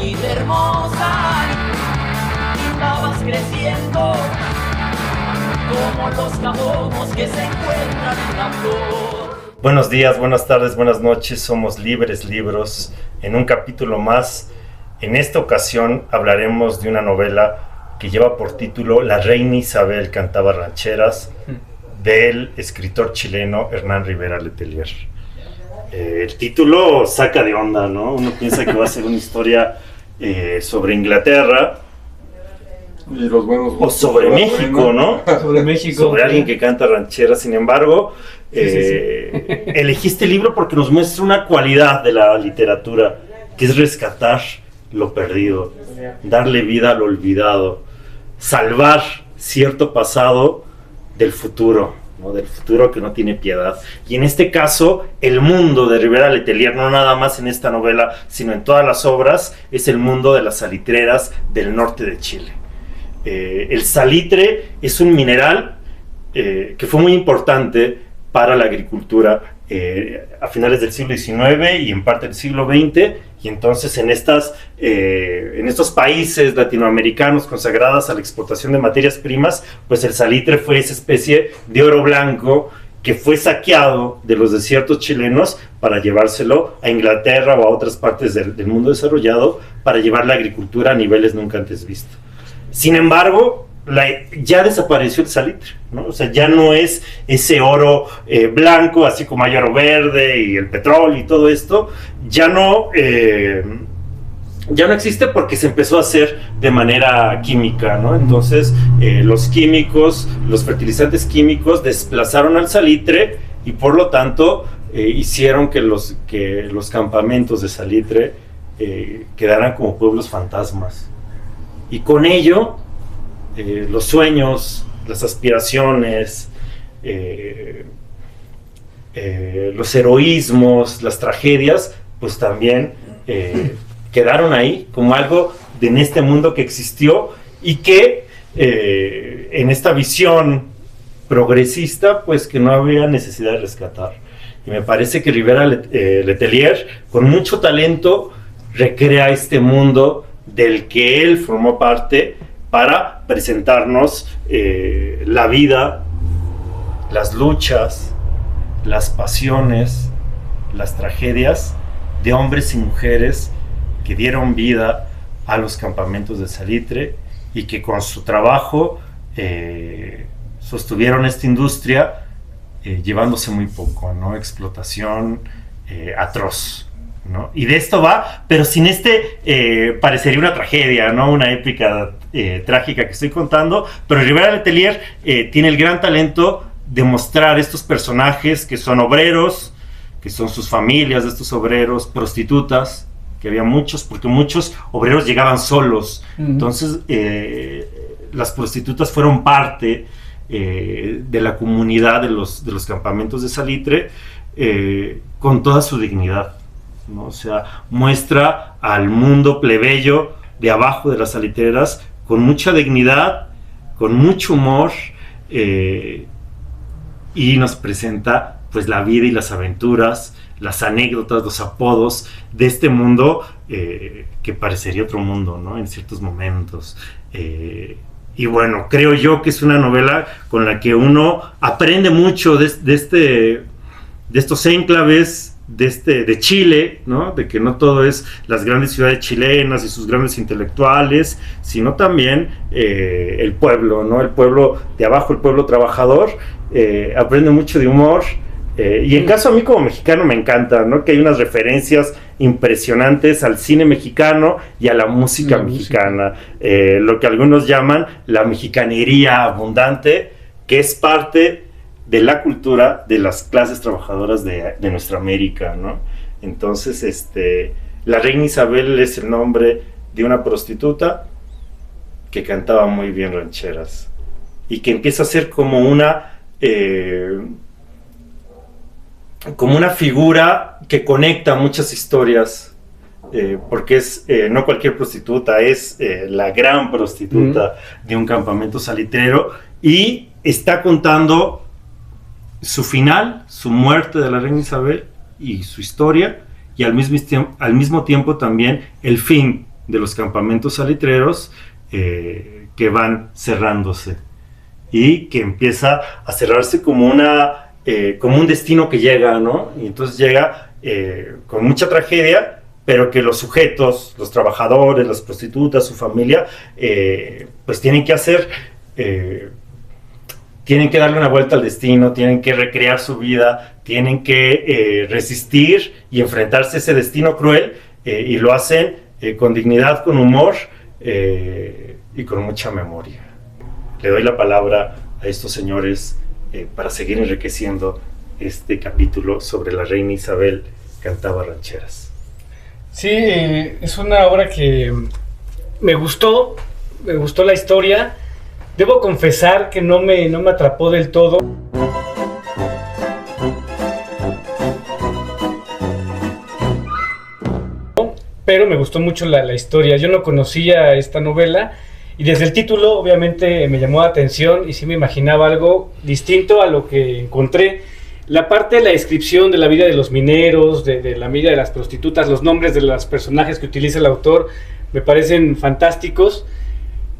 Chiquita hermosa, estabas creciendo como los cabomos que se encuentran en la flor. Buenos días, buenas tardes, buenas noches, somos Libres Libros. En un capítulo más, en esta ocasión hablaremos de una novela que lleva por título La Reina Isabel cantaba rancheras, del escritor chileno Hernán Rivera Letelier. El título saca de onda, ¿no? Uno piensa que va a ser una historia sobre Inglaterra, y los buenos o sobre México, ¿no? Sobre México. Sobre alguien que canta rancheras. Sin embargo, elegí este libro porque nos muestra una cualidad de la literatura, que es rescatar lo perdido, darle vida a lo olvidado, salvar cierto pasado del futuro, ¿no? Del futuro que no tiene piedad. Y en este caso, el mundo de Rivera Letelier, no nada más en esta novela, sino en todas las obras, es el mundo de las salitreras del norte de Chile. El salitre es un mineral que fue muy importante para la agricultura a finales del siglo XIX y en parte del siglo XX, y entonces en estos países latinoamericanos consagrados a la exportación de materias primas, pues el salitre fue esa especie de oro blanco que fue saqueado de los desiertos chilenos para llevárselo a Inglaterra o a otras partes del mundo desarrollado, para llevar la agricultura a niveles nunca antes vistos. Sin embargo, ya desapareció el salitre, ¿no? O sea, ya no es ese oro blanco, así como hay oro verde y el petróleo y todo esto, ya no existe porque se empezó a hacer de manera química, ¿no? Entonces, los químicos, los fertilizantes químicos desplazaron al salitre y por lo tanto hicieron que los campamentos de salitre quedaran como pueblos fantasmas. Y con ello, los sueños, las aspiraciones, los heroísmos, las tragedias, pues también quedaron ahí como algo en este mundo que existió y que en esta visión progresista, pues que no había necesidad de rescatar. Y me parece que Rivera Letelier, con mucho talento, recrea este mundo del que él formó parte para presentarnos la vida, las luchas, las pasiones, las tragedias de hombres y mujeres que dieron vida a los campamentos de salitre y que con su trabajo sostuvieron esta industria llevándose muy poco, ¿no? Explotación atroz, ¿no? Y de esto va, pero sin parecería una tragedia, ¿no? Una épica trágica que estoy contando, pero Rivera Letelier tiene el gran talento de mostrar estos personajes que son obreros, que son sus familias de estos obreros, prostitutas, que había muchos, porque muchos obreros llegaban solos. Entonces las prostitutas fueron parte de la comunidad de los campamentos de salitre, con toda su dignidad, ¿no? O sea, muestra al mundo plebeyo de abajo de las salitreras con mucha dignidad, con mucho humor, y nos presenta pues la vida y las aventuras, las anécdotas, los apodos de este mundo que parecería otro mundo, ¿no? En ciertos momentos. Y bueno, creo yo que es una novela con la que uno aprende mucho de estos enclaves de Chile, ¿no? De que no todo es las grandes ciudades chilenas y sus grandes intelectuales, sino también el pueblo, ¿no? El pueblo de abajo, el pueblo trabajador, aprende mucho de humor. Y en caso a mí como mexicano me encanta, ¿no? Que hay unas referencias impresionantes al cine mexicano y a la música mexicana, lo que algunos llaman la mexicanería abundante, que es parte de la cultura de las clases trabajadoras de nuestra América, ¿no? Entonces, La Reina Isabel es el nombre de una prostituta que cantaba muy bien rancheras y que empieza a ser como una figura que conecta muchas historias, porque es no cualquier prostituta, es la gran prostituta de un campamento salitrero, y está contando su final, su muerte de la Reina Isabel y su historia, y al mismo tiempo también el fin de los campamentos salitreros que van cerrándose y que empieza a cerrarse como como un destino que llega, ¿no? Y entonces llega con mucha tragedia, pero que los sujetos, los trabajadores, las prostitutas, su familia, pues tienen que hacer, tienen que darle una vuelta al destino, tienen que recrear su vida, tienen que resistir y enfrentarse a ese destino cruel, y lo hacen con dignidad, con humor y con mucha memoria. Le doy la palabra a estos señores para seguir enriqueciendo este capítulo sobre la reina Isabel cantaba rancheras. Sí, es una obra que me gustó la historia. Debo confesar que no me atrapó del todo. Pero me gustó mucho la historia. Yo no conocía esta novela y desde el título obviamente me llamó la atención y sí me imaginaba algo distinto a lo que encontré. La parte de la descripción de la vida de los mineros, de la vida de las prostitutas, los nombres de los personajes que utiliza el autor me parecen fantásticos,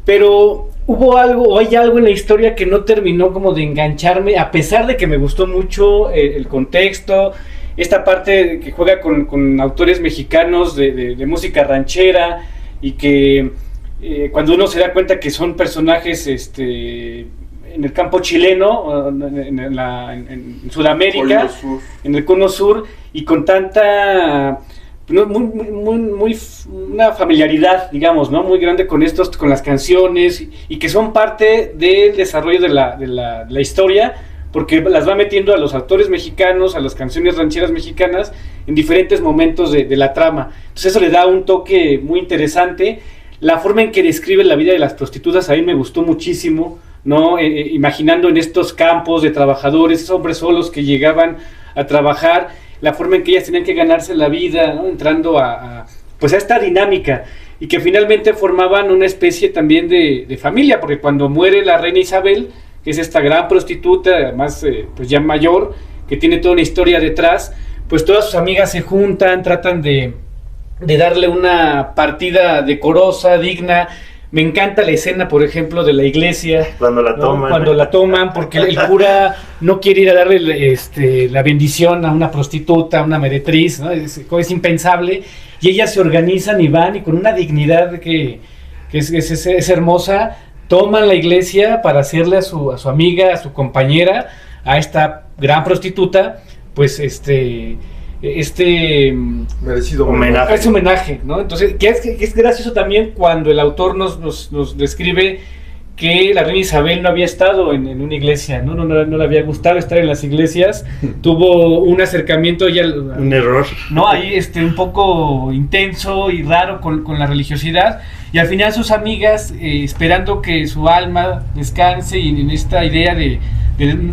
pero hay algo en la historia que no terminó como de engancharme, a pesar de que me gustó mucho el contexto, esta parte que juega con autores mexicanos de música ranchera y que cuando uno se da cuenta que son personajes en el campo chileno, en Sudamérica, en el cono sur, y con tanta una familiaridad, digamos, ¿no? Muy grande con las canciones, y que son parte del desarrollo de la historia, porque las va metiendo a los autores mexicanos, a las canciones rancheras mexicanas, en diferentes momentos de la trama. Entonces eso le da un toque muy interesante. La forma en que describe la vida de las prostitutas a mí me gustó muchísimo, ¿no? Imaginando en estos campos de trabajadores, esos hombres solos que llegaban a trabajar, la forma en que ellas tenían que ganarse la vida, ¿no? Entrando a esta dinámica, y que finalmente formaban una especie también de familia, porque cuando muere la reina Isabel, que es esta gran prostituta, además pues ya mayor, que tiene toda una historia detrás, pues todas sus amigas se juntan, tratan de darle una partida decorosa, digna. Me encanta la escena, por ejemplo, de la iglesia. Cuando la toman. ¿No? Cuando la toman, porque el cura no quiere ir a darle la bendición a una prostituta, a una meretriz, ¿no? Es impensable. Y ellas se organizan y van, y con una dignidad que es hermosa, toman la iglesia para hacerle a su amiga, a su compañera, a esta gran prostituta, pues merecido homenaje. Es homenaje, ¿no? Entonces, que es gracioso también cuando el autor nos describe que la reina Isabel no había estado en una iglesia, no le había gustado estar en las iglesias, tuvo un acercamiento ya, un error, ¿no? Ahí un poco intenso y raro con la religiosidad, y al final sus amigas, esperando que su alma descanse, y en esta idea de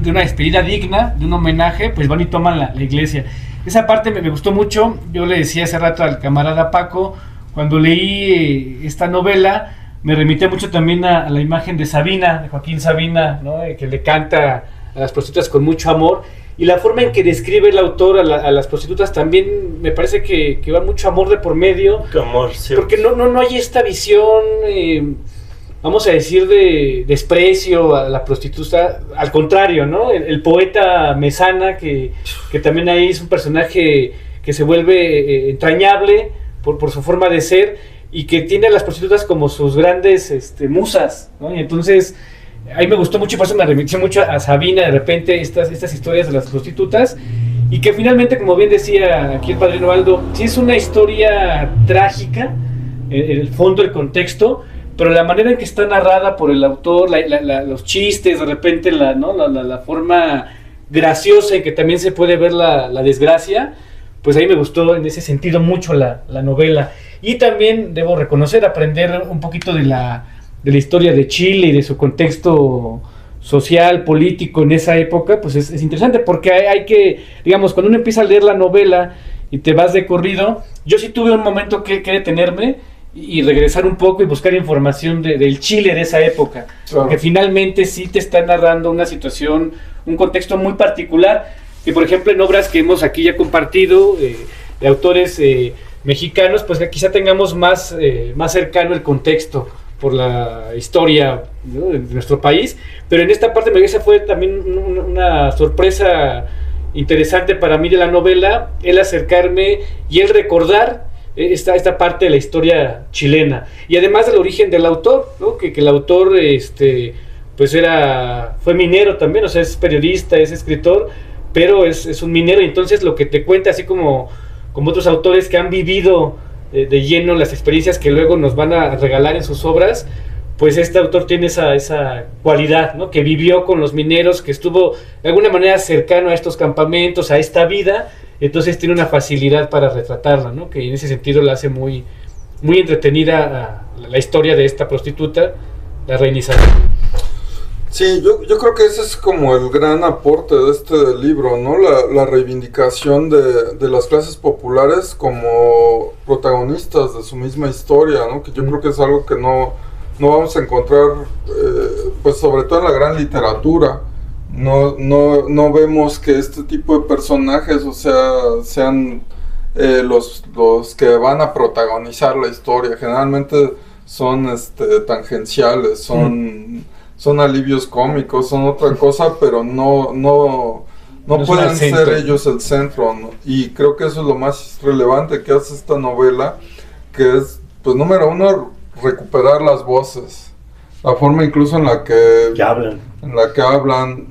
una despedida digna, de un homenaje, pues van y toman la iglesia. Esa parte me gustó mucho. Yo le decía hace rato al camarada Paco, cuando leí esta novela, me remité mucho también a la imagen de Sabina, de Joaquín Sabina, ¿no? Que le canta a las prostitutas con mucho amor, y la forma en que describe el autor a las prostitutas también me parece que va mucho amor de por medio, amor, sí, porque no hay esta visión, vamos a decir, de desprecio a la prostituta. Al contrario, ¿no? El poeta Mesana, que también ahí es un personaje que se vuelve entrañable por su forma de ser, y que tiene a las prostitutas como sus grandes musas, ¿no? Y entonces ahí me gustó mucho, y por eso me remitió mucho a Sabina, de repente, estas historias de las prostitutas, y que finalmente, como bien decía aquí el padrino Aldo, sí es una historia trágica, el fondo, el contexto, pero la manera en que está narrada por el autor, los chistes, de repente la forma graciosa en que también se puede ver la desgracia, pues ahí me gustó en ese sentido mucho la novela. Y también debo reconocer, aprender un poquito de la historia de Chile y de su contexto social, político en esa época, pues es interesante, porque hay que, digamos, cuando uno empieza a leer la novela y te vas de corrido, yo sí tuve un momento que detenerme y regresar un poco y buscar información del Chile de esa época, claro. Porque finalmente sí te está narrando una situación, un contexto muy particular, que por ejemplo en obras que hemos aquí ya compartido, de autores mexicanos, pues que quizá tengamos más cercano el contexto por la historia, ¿no?, de nuestro país, pero en esta parte me parece fue también una sorpresa interesante para mí de la novela, el acercarme y el recordar esta parte de la historia chilena, y además del origen del autor, ¿no?, que el autor pues fue minero también, o sea, es periodista, es escritor, pero es un minero, y entonces lo que te cuenta, así como otros autores que han vivido de lleno las experiencias que luego nos van a regalar en sus obras, pues este autor tiene esa cualidad, ¿no?, que vivió con los mineros, que estuvo de alguna manera cercano a estos campamentos, a esta vida, entonces tiene una facilidad para retratarla, ¿no?, que en ese sentido la hace muy, muy entretenida la historia de esta prostituta, la reina Isabel. Sí, yo creo que ese es como el gran aporte de este libro, ¿no? La reivindicación de las clases populares como protagonistas de su misma historia, ¿no? Que yo creo que es algo que no vamos a encontrar, pues sobre todo en la gran literatura. No vemos que este tipo de personajes, o sea, sean los que van a protagonizar la historia. Generalmente son tangenciales, son alivios cómicos, son otra cosa, pero no pueden ser ellos el centro, ¿no? Y creo que eso es lo más relevante que hace esta novela, que es, pues, número uno, recuperar las voces, la forma incluso en la que hablan,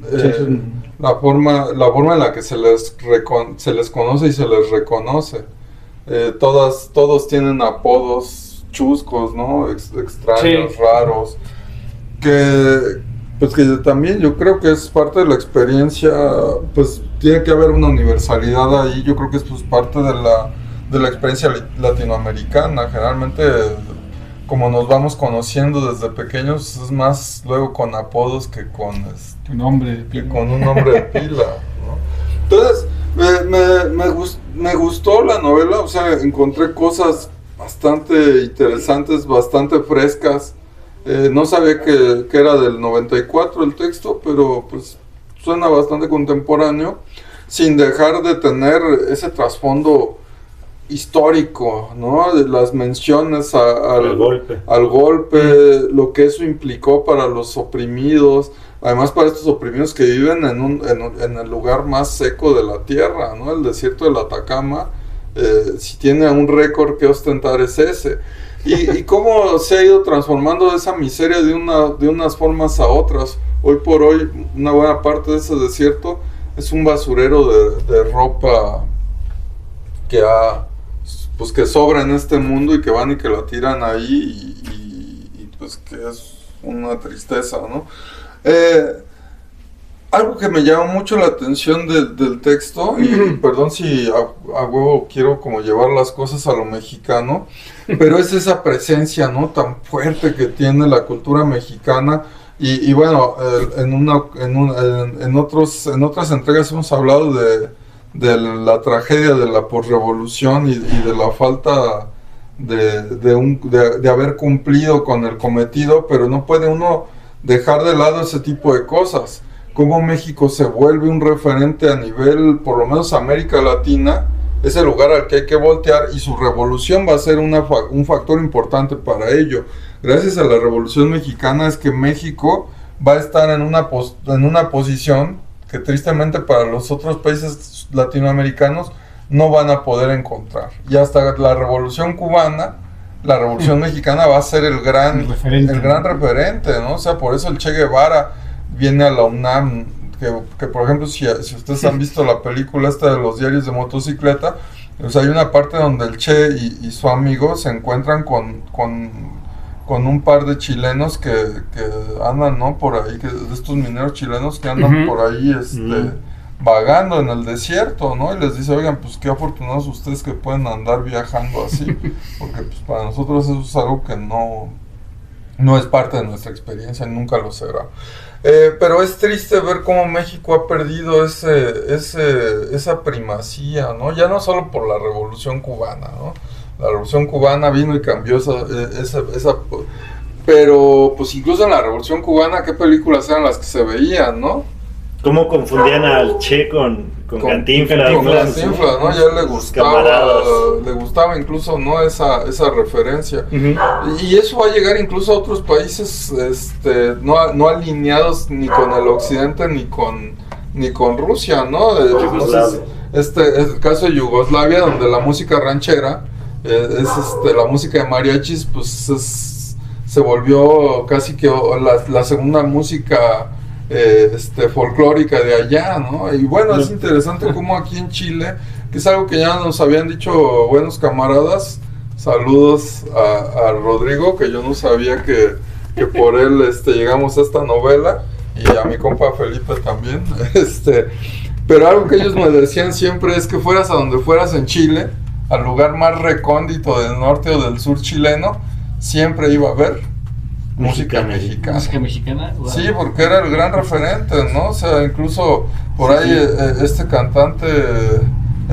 la forma en la que se les conoce y se les reconoce. Todos tienen apodos chuscos, ¿no? Extraños, sí, raros. Que también yo creo que es parte de la experiencia, pues tiene que haber una universalidad ahí. Yo creo que es, pues, parte de la experiencia latinoamericana. Generalmente, como nos vamos conociendo desde pequeños, es más luego con apodos que con un nombre de pila, ¿no? Entonces me gustó la novela, o sea, encontré cosas bastante interesantes, bastante frescas. No sabía que era del 94 el texto, pero pues suena bastante contemporáneo, sin dejar de tener ese trasfondo histórico, ¿no? De las menciones al golpe, lo que eso implicó para los oprimidos, además para estos oprimidos que viven en el lugar más seco de la tierra, ¿no? El desierto del Atacama, si tiene un récord que ostentar es ese. Y cómo se ha ido transformando esa miseria de unas formas a otras. Hoy por hoy, una buena parte de ese desierto es un basurero de ropa que sobra en este mundo y que van y que la tiran ahí y pues que es una tristeza, ¿no? Algo que me llama mucho la atención del texto, y perdón si a huevo quiero como llevar las cosas a lo mexicano, pero es esa presencia, ¿no?, tan fuerte que tiene la cultura mexicana. Y bueno, en otras entregas hemos hablado de la tragedia de la posrevolución y de la falta de haber cumplido con el cometido, pero no puede uno dejar de lado ese tipo de cosas. Cómo México se vuelve un referente a nivel, por lo menos América Latina, es el lugar al que hay que voltear, y su revolución va a ser un factor importante para ello. Gracias a la Revolución Mexicana es que México va a estar en una posición que tristemente para los otros países latinoamericanos no van a poder encontrar. Y hasta la Revolución Cubana, la Revolución Mexicana va a ser el gran referente, ¿no? O sea, por eso el Che Guevara viene a la UNAM, que por ejemplo, si ustedes han visto la película esta de los diarios de motocicleta, pues hay una parte donde el Che y su amigo se encuentran con un par de chilenos que andan, ¿no?, por ahí, de estos mineros chilenos que andan por ahí vagando en el desierto, ¿no? Y les dice, oigan, pues qué afortunados ustedes que pueden andar viajando así, porque pues para nosotros eso es algo que no es parte de nuestra experiencia, nunca lo será. Pero es triste ver cómo México ha perdido esa primacía, ¿no? Ya no solo por la Revolución Cubana, ¿no? La Revolución Cubana vino y cambió esa pero pues incluso en la Revolución Cubana, ¿qué películas eran las que se veían, no? ¿Cómo confundían al Che con Cantinflas? Con Cantinflas, ¿no? Ya Camaradas. le gustaba incluso, ¿no? Esa referencia. Ujú. Y eso va a llegar incluso a otros países no alineados ni con el occidente ni con Rusia, ¿no? Yugoslavia. Es el caso de Yugoslavia, donde la música ranchera la música de mariachis, pues se volvió casi que la segunda música folclórica de allá, ¿no? Y bueno, es interesante cómo aquí en Chile, que es algo que ya nos habían dicho buenos camaradas, saludos a Rodrigo, que yo no sabía que por él llegamos a esta novela, y a mi compa Felipe también, pero algo que ellos me decían siempre es que fueras a donde fueras en Chile, al lugar más recóndito del norte o del sur chileno, siempre iba a haber música mexicana. Música mexicana. Wow. Sí, porque era el gran referente, ¿no? O sea, incluso por ahí este cantante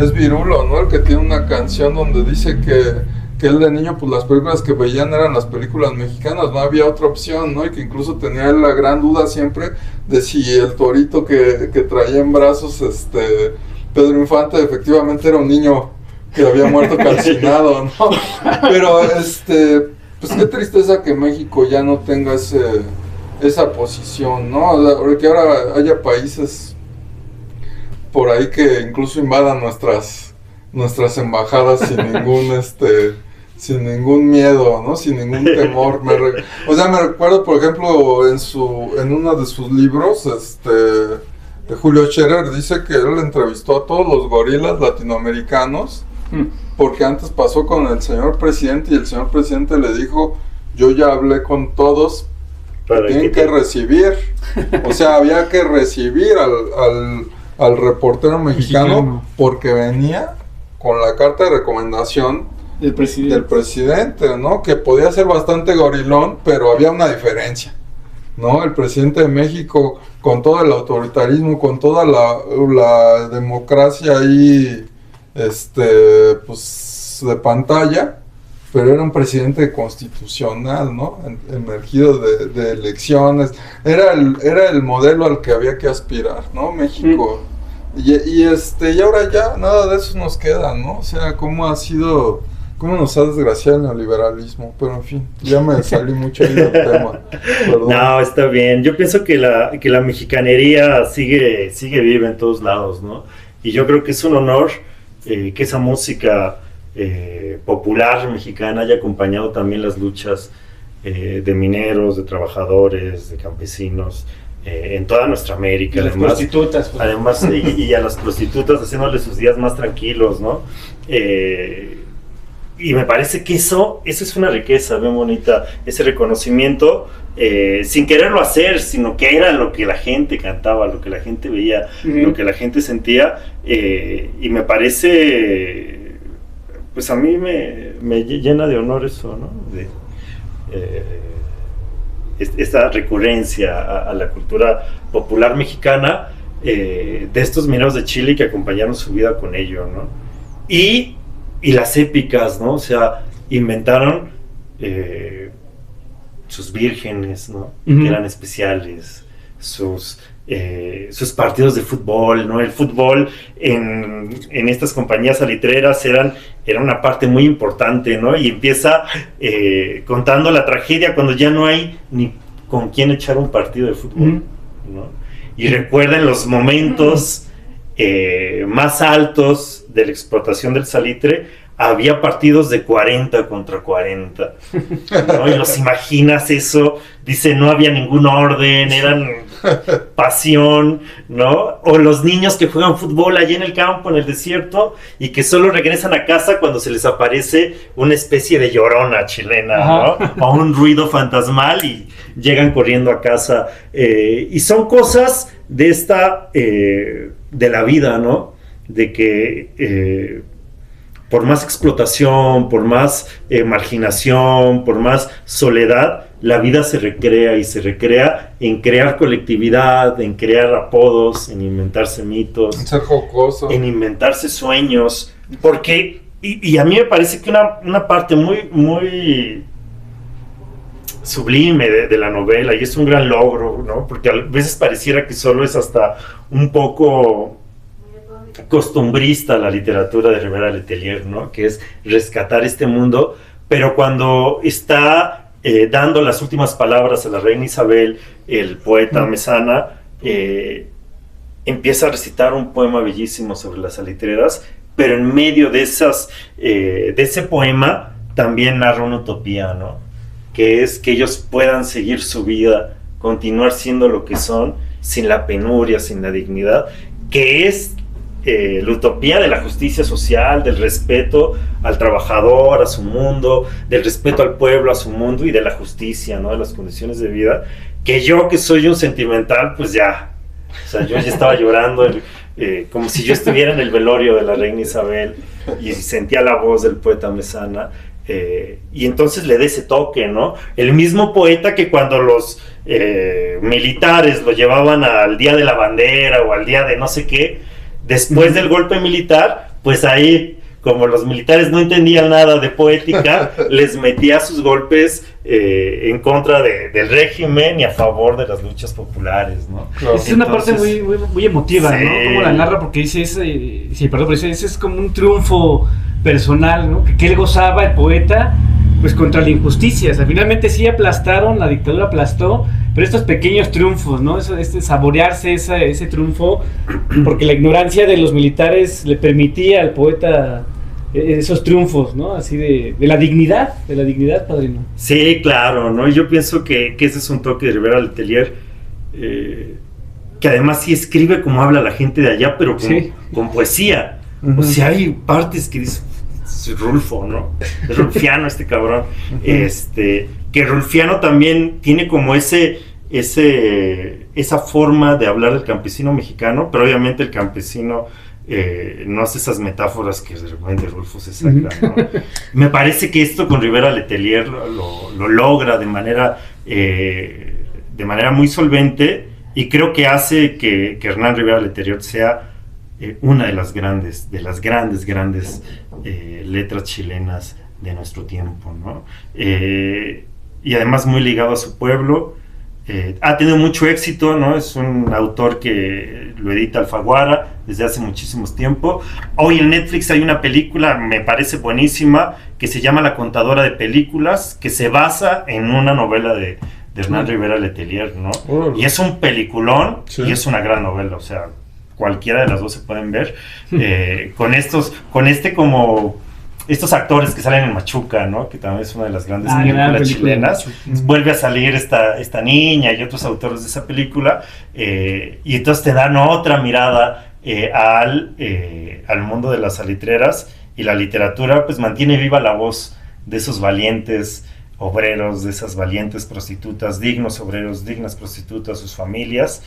es Virulo, ¿no? El que tiene una canción donde dice que él de niño, pues las películas que veían eran las películas mexicanas, no había otra opción, ¿no? Y que incluso tenía la gran duda siempre de si el torito que traía en brazos Pedro Infante efectivamente era un niño que había muerto calcinado, ¿no? Pero pues qué tristeza que México ya no tenga esa posición, ¿no? Que ahora haya países por ahí que incluso invadan nuestras embajadas sin ningún miedo, ¿no? Sin ningún temor. Me recuerdo, por ejemplo, en uno de sus libros, de Julio Scherer, dice que él entrevistó a todos los gorilas latinoamericanos, porque antes pasó con el señor presidente y el señor presidente le dijo: yo ya hablé con todos, tienen que recibir. O sea, había que recibir al reportero mexicano porque venía con la carta de recomendación del presidente, ¿no? Que podía ser bastante gorilón, pero había una diferencia, ¿no? El presidente de México, con todo el autoritarismo, con toda la democracia ahí, pues de pantalla, pero era un presidente constitucional, ¿no? Emergido de elecciones, era el modelo al que había que aspirar, ¿no? México. Y ahora ya nada de eso nos queda, ¿no? O sea, cómo nos ha desgraciado el neoliberalismo, pero en fin, ya me salí mucho ahí del tema. Perdón. No, está bien. Yo pienso que la mexicanería sigue viva en todos lados, ¿no? Y yo creo que es un honor que esa música popular mexicana haya acompañado también las luchas de mineros, de trabajadores, de campesinos, en toda nuestra América. Y las prostitutas. Pues. Además, y a las prostitutas haciéndoles sus días más tranquilos, ¿no? Y me parece que eso es una riqueza bien bonita, ese reconocimiento, sin quererlo hacer, sino que era lo que la gente cantaba, lo que la gente veía, lo que la gente sentía, y me parece, pues a mí me llena de honor eso, ¿no? Esta recurrencia a la cultura popular mexicana, de estos mineros de Chile que acompañaron su vida con ello, ¿no? Y las épicas, ¿no? O sea, inventaron sus vírgenes, ¿no? Que eran especiales, sus partidos de fútbol, ¿no? El fútbol en estas compañías salitreras era una parte muy importante, ¿no? Y empieza contando la tragedia cuando ya no hay ni con quién echar un partido de fútbol, ¿no? Y recuerden los momentos más altos de la explotación del salitre. Había partidos de 40 contra 40, ¿no? Y los imaginas eso, dice, no había ningún orden, eran pasión, ¿no? O los niños que juegan fútbol allí en el campo, en el desierto, y que solo regresan a casa cuando se les aparece una especie de llorona chilena, ¿no? O un ruido fantasmal y llegan corriendo a casa. Y son cosas de de la vida, ¿no? De que por más explotación, por más marginación, por más soledad, la vida se recrea, y se recrea en crear colectividad, en crear apodos, en inventarse mitos, en ser jocoso, en inventarse sueños, porque, y a mí me parece que una parte muy, muy sublime de la novela, y es un gran logro, ¿no? Porque a veces pareciera que solo es hasta un poco costumbrista la literatura de Rivera Letelier, ¿no? Que es rescatar este mundo, pero cuando está dando las últimas palabras a la reina Isabel, el poeta Mesana empieza a recitar un poema bellísimo sobre las salitreras, pero en medio de ese poema también narra una utopía, ¿no? Que es que ellos puedan seguir su vida, continuar siendo lo que son, sin la penuria, sin la dignidad, que es la utopía de la justicia social, del respeto al trabajador, a su mundo, del respeto al pueblo, a su mundo, y de la justicia, ¿no? De las condiciones de vida, que yo, que soy un sentimental, pues ya, o sea, yo ya estaba llorando, como si yo estuviera en el velorio de la reina Isabel, y sentía la voz del poeta Mesana, y entonces le da ese toque, ¿no? El mismo poeta que cuando los militares lo llevaban al día de la bandera, o al día de no sé qué, después del golpe militar, pues ahí, como los militares no entendían nada de poética, les metía sus golpes en contra del régimen y a favor de las luchas populares, ¿no? Claro. Es una parte muy emotiva, sí, ¿no? Como la narra, porque dice, ese es como un triunfo personal, ¿no? Que él gozaba, el poeta, pues contra la injusticia. O sea, finalmente sí aplastaron, la dictadura aplastó, pero estos pequeños triunfos, ¿no? Saborearse ese triunfo, porque la ignorancia de los militares le permitía al poeta esos triunfos, ¿no? Así de la dignidad, padrino. Sí, claro, ¿no? Yo pienso que ese es un toque de Rivera Letelier, que además sí escribe como habla la gente de allá, pero con poesía. Uh-huh. O sea, hay partes que dicen, es Rulfo, ¿no? Es rulfiano este cabrón. Uh-huh. Que Rulfiano también tiene como esa forma de hablar del campesino mexicano, pero obviamente el campesino no hace esas metáforas que de repente Rulfo se saca, ¿no? Me parece que esto con Rivera Letelier lo logra de manera muy solvente, y creo que hace que Hernán Rivera Letelier sea una de las grandes letras chilenas de nuestro tiempo, ¿no? Y además muy ligado a su pueblo. Ha tenido mucho éxito, ¿no? Es un autor que lo edita Alfaguara desde hace muchísimos tiempo. Hoy en Netflix hay una película, me parece buenísima, que se llama La Contadora de Películas, que se basa en una novela de Hernán Rivera Letelier, ¿no? Y es un peliculón, sí, y es una gran novela, o sea, cualquiera de las dos se pueden ver, con estos actores que salen en Machuca, ¿no? Que también es una de las grandes películas chilenas. Vuelve a salir esta niña y otros autores de esa película, y entonces te dan otra mirada al mundo de las salitreras, y la literatura pues mantiene viva la voz de esos valientes obreros, de esas valientes prostitutas, dignos obreros, dignas prostitutas, sus familias,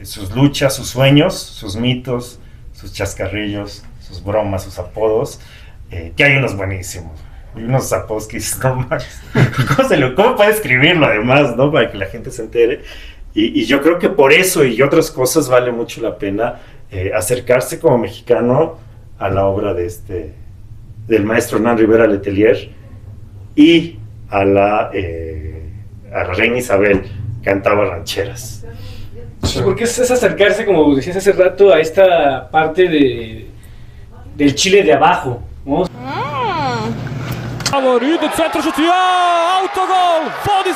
sus luchas, sus sueños, sus mitos, sus chascarrillos, sus bromas, sus apodos, que hay unos buenísimos, hay unos apodos que dices, no más, ¿cómo puede escribirlo además, ¿no? Para que la gente se entere, y yo creo que por eso y otras cosas vale mucho la pena acercarse como mexicano a la obra del maestro Hernán Rivera Letelier, y a la reina Isabel cantaba rancheras. Porque es acercarse, como decías hace rato, a esta parte del Chile de abajo, ¿no? O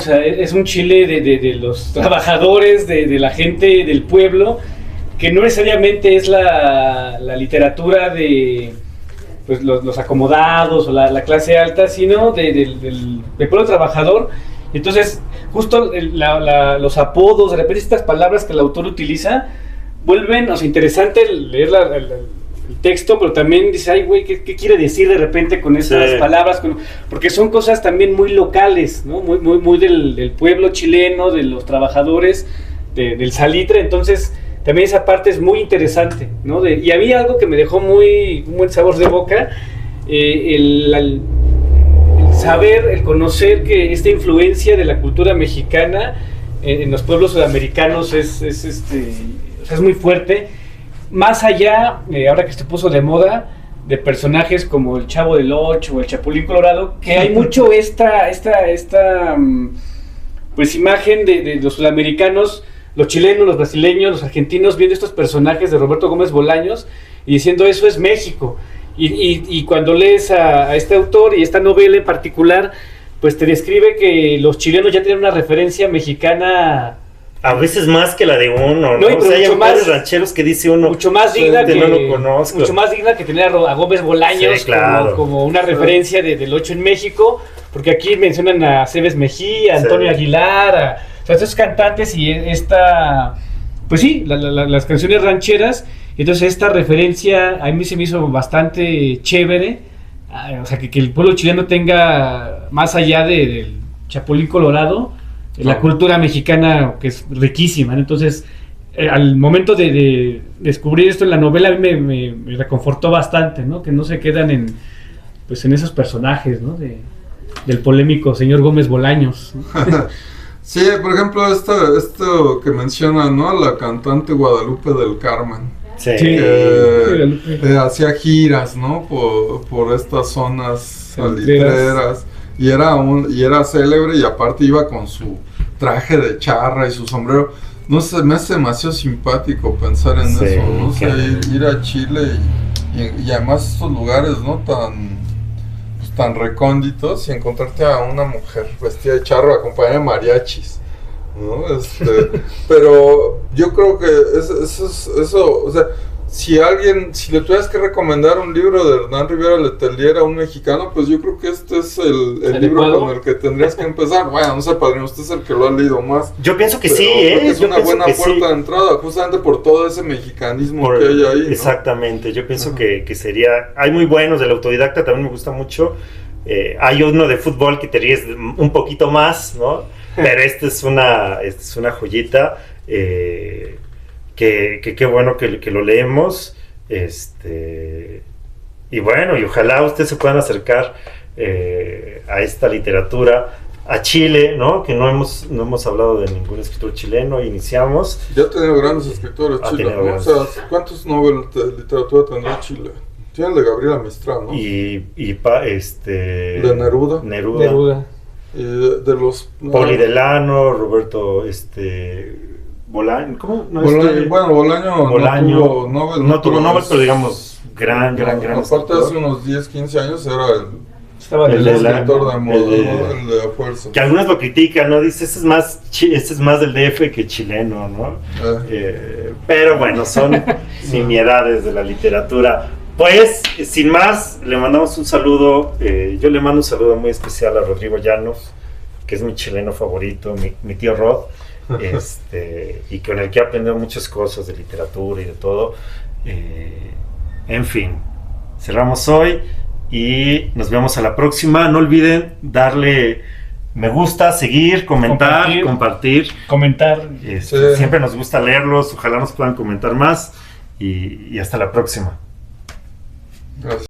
sea, es un Chile de los trabajadores, de la gente del pueblo, que no necesariamente es la literatura de pues los acomodados o la clase alta, sino del pueblo trabajador. Entonces, justo los apodos, de repente estas palabras que el autor utiliza, vuelven, o sea, interesante leer el texto, pero también dice, ay, güey, ¿qué quiere decir de repente con esas palabras? Porque son cosas también muy locales, ¿no? Muy del pueblo chileno, de los trabajadores, del salitre. Entonces, también esa parte es muy interesante, ¿no? Y había algo que me dejó un buen sabor de boca, el saber, el conocer que esta influencia de la cultura mexicana en los pueblos sudamericanos es muy fuerte, más allá, ahora que se puso de moda, de personajes como el Chavo del Ocho o el Chapulín Colorado, que hay mucho esta pues imagen de los sudamericanos, los chilenos, los brasileños, los argentinos, viendo estos personajes de Roberto Gómez Bolaños y diciendo eso es México. Y cuando lees a este autor y esta novela en particular, pues te describe que los chilenos ya tienen una referencia mexicana. A veces más que la de uno, ¿no? No, O sea, hay mucho más- autores rancheros que dice uno, Mucho más digna no lo conozco. mucho más digna que tener a Gómez Bolaños Sí, claro. como una referencia del 8 en México, porque aquí mencionan a Cebes Mejía, a Sí. Antonio Aguilar, o sea, estos cantantes y esta, pues sí, las canciones rancheras. Entonces esta referencia a mí se me hizo bastante chévere, o sea, que el pueblo chileno tenga, más allá del Chapulín Colorado, la cultura mexicana, que es riquísima, ¿no? Entonces, al momento de descubrir esto en la novela, a mí me reconfortó bastante, ¿no? Que no se quedan en esos personajes, ¿no? Del polémico señor Gómez Bolaños, ¿no? Sí, por ejemplo, esto que menciona, ¿no? La cantante Guadalupe del Carmen. Sí. Sí. Que hacía giras, ¿no? Por estas zonas salitreras. Y era célebre, y aparte iba con su traje de charra y su sombrero. No sé, me hace demasiado simpático pensar en Sí, eso, ¿no? O sea, que- ir a Chile y además estos lugares, ¿no? Tan recónditos, y encontrarte a una mujer vestida de charro acompañada de mariachis, ¿no? Pero yo creo que eso, o sea, si le tuvieras que recomendar un libro de Hernán Rivera Letelier a un mexicano, pues yo creo que este es el libro ¿Adecuado? con el que tendrías que empezar. Bueno, no sé, padrino, usted es el que lo ha leído más. Yo pienso que Pero sí, creo que es Yo una pienso buena que puerta sí. de entrada, justamente por todo ese mexicanismo Por- que hay ahí, ¿no? Exactamente, yo pienso Ajá. que sería... Hay muy buenos, del autodidacta también me gusta mucho. Hay uno de fútbol que te ríes un poquito más, ¿no? Pero esta es una joyita, que qué bueno que lo leemos. Y bueno, y ojalá ustedes se puedan acercar a esta literatura, a Chile, ¿no? Que no hemos hablado de ningún escritor chileno, iniciamos. Ya ha tenido grandes escritores Ha Chile, tenido ¿no? O grandes. sea, ¿cuántos novelas de literatura tendrá Chile? Tiene el de Gabriela Mistral, ¿no? De De Neruda. Neruda. Y de los... Poli Delano, Roberto, Bolaño, ¿cómo? No, Bolaño Bolaño no tuvo Nobel, pero digamos, gran aparte escritor. hace unos 10, 15 años era Estaba El el de la- escritor de moda, el de- ¿no? El de la fuerza. Que algunos lo critican, ¿no? Dice, este es más del DF que chileno, ¿no? Pero bueno, son simiedades de la literatura. Pues, sin más, le mandamos un saludo. Yo le mando un saludo muy especial a Rodrigo Llanos, que es mi chileno favorito, mi tío Rod, y con el que he aprendido muchas cosas de literatura y de todo. En fin, cerramos hoy y nos vemos a la próxima. No olviden darle me gusta, seguir, comentar, compartir. Comentar. Sí. Siempre nos gusta leerlos, ojalá nos puedan comentar más y hasta la próxima. Gracias.